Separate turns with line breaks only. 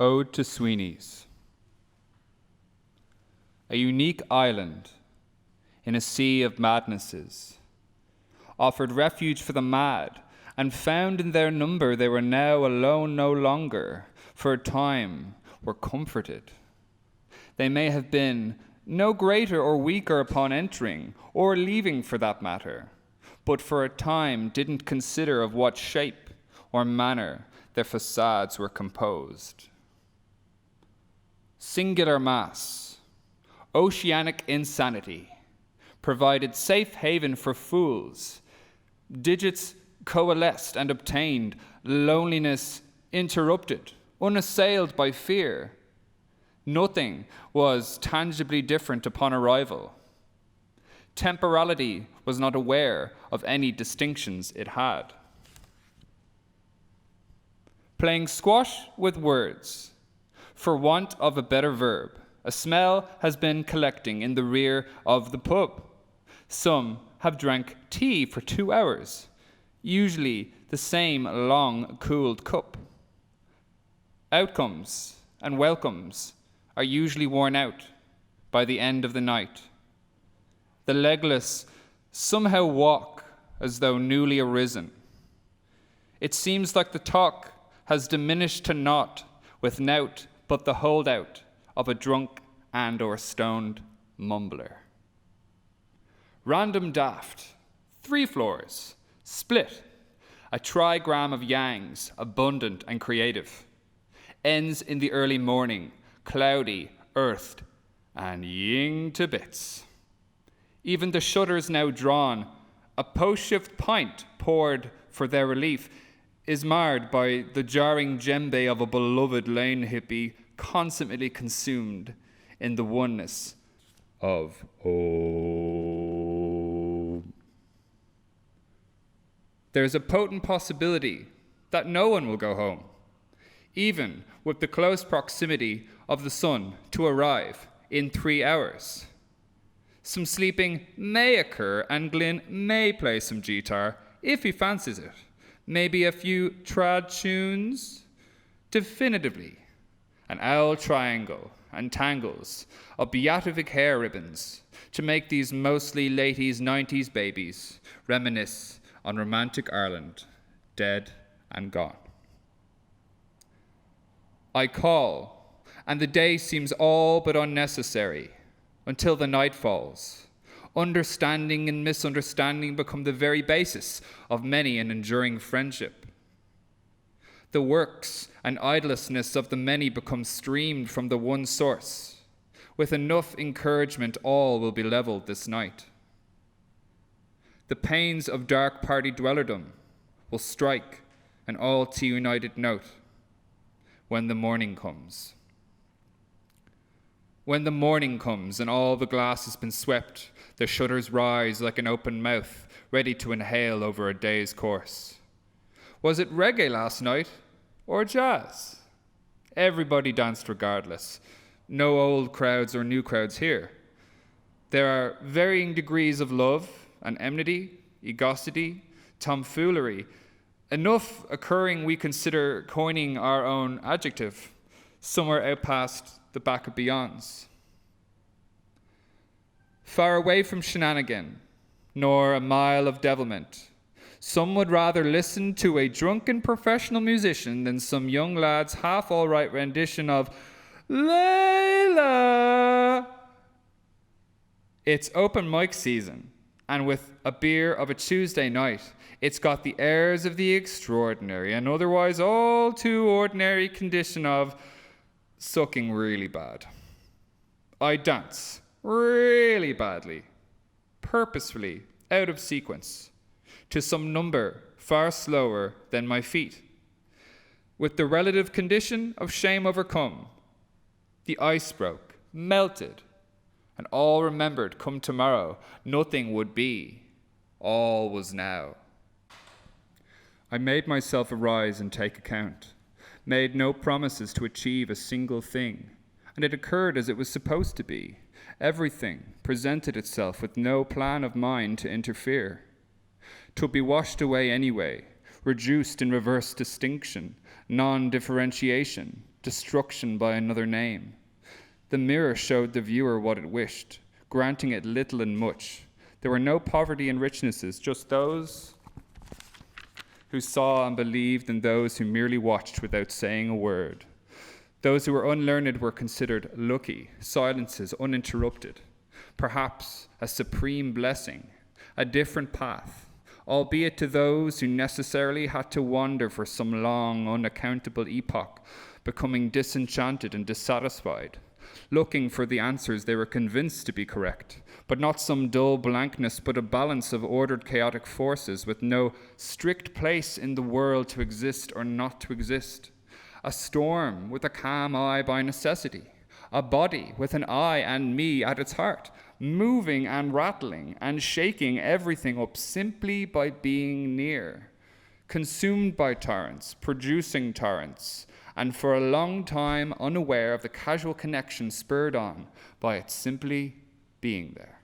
Ode to Sweeney's. A unique island in a sea of madnesses offered refuge for the mad, and found in their number they were now alone no longer, for a time were comforted. They may have been no greater or weaker upon entering, or leaving for that matter, but for a time didn't consider of what shape or manner their facades were composed. Singular mass, oceanic insanity, provided safe haven for fools. Digits coalesced and obtained, loneliness interrupted, unassailed by fear. Nothing was tangibly different upon arrival. Temporality was not aware of any distinctions it had. Playing squash with words, for want of a better verb, a smell has been collecting in the rear of the pub. Some have drank tea for 2 hours, usually the same long cooled cup. Outcomes and welcomes are usually worn out by the end of the night. The legless somehow walk as though newly arisen. It seems like the talk has diminished to naught with nought but the holdout of a drunk and or stoned mumbler. Random daft, 3 floors, split, a trigram of yangs, abundant and creative. Ends in the early morning, cloudy, earthed, and ying to bits. Even the shutters now drawn, a post-shift pint poured for their relief, is marred by the jarring djembe of a beloved lane hippie consummately consumed in the oneness of home. There is a potent possibility that no one will go home, even with the close proximity of the sun to arrive in 3 hours. Some sleeping may occur, and Glyn may play some guitar if he fancies it. Maybe a few trad tunes. Definitively, an owl triangle and tangles of beatific hair ribbons to make these mostly late 90s babies reminisce on romantic Ireland, dead and gone. I call, and the day seems all but unnecessary until the night falls. Understanding and misunderstanding become the very basis of many an enduring friendship. The works and idlessness of the many become streamed from the one source. With enough encouragement, all will be leveled this night. The pains of dark party dwellerdom will strike an all too united note when the morning comes. When the morning comes and all the glass has been swept, the shutters rise like an open mouth, ready to inhale over a day's course. Was it reggae last night or jazz? Everybody danced regardless. No old crowds or new crowds here. There are varying degrees of love and enmity, egosity, tomfoolery, enough occurring we consider coining our own adjective, somewhere out past the back of beyonds. Far away from shenanigan, nor a mile of devilment, some would rather listen to a drunken professional musician than some young lad's half all-right rendition of Layla. It's open mic season, and with a beer of a Tuesday night, it's got the airs of the extraordinary and otherwise all too ordinary condition of sucking really bad. I dance really badly, purposefully out of sequence, to some number far slower than my feet. With the relative condition of shame overcome, the ice broke, melted, and all remembered come tomorrow, nothing would be. All was now. I made myself arise and take account, made no promises to achieve a single thing, and it occurred as it was supposed to be. Everything presented itself with no plan of mine to interfere. To be washed away anyway, reduced in reverse distinction, non-differentiation, destruction by another name. The mirror showed the viewer what it wished, granting it little and much. There were no poverty and richnesses, just those who saw and believed and those who merely watched without saying a word. Those who were unlearned were considered lucky, silences uninterrupted, perhaps a supreme blessing, a different path, albeit to those who necessarily had to wander for some long, unaccountable epoch, becoming disenchanted and dissatisfied, looking for the answers they were convinced to be correct, but not some dull blankness, but a balance of ordered chaotic forces with no strict place in the world to exist or not to exist. A storm with a calm eye by necessity, a body with an I and me at its heart, moving and rattling and shaking everything up simply by being near, consumed by torrents, producing torrents, and for a long time unaware of the casual connection spurred on by its simply being there.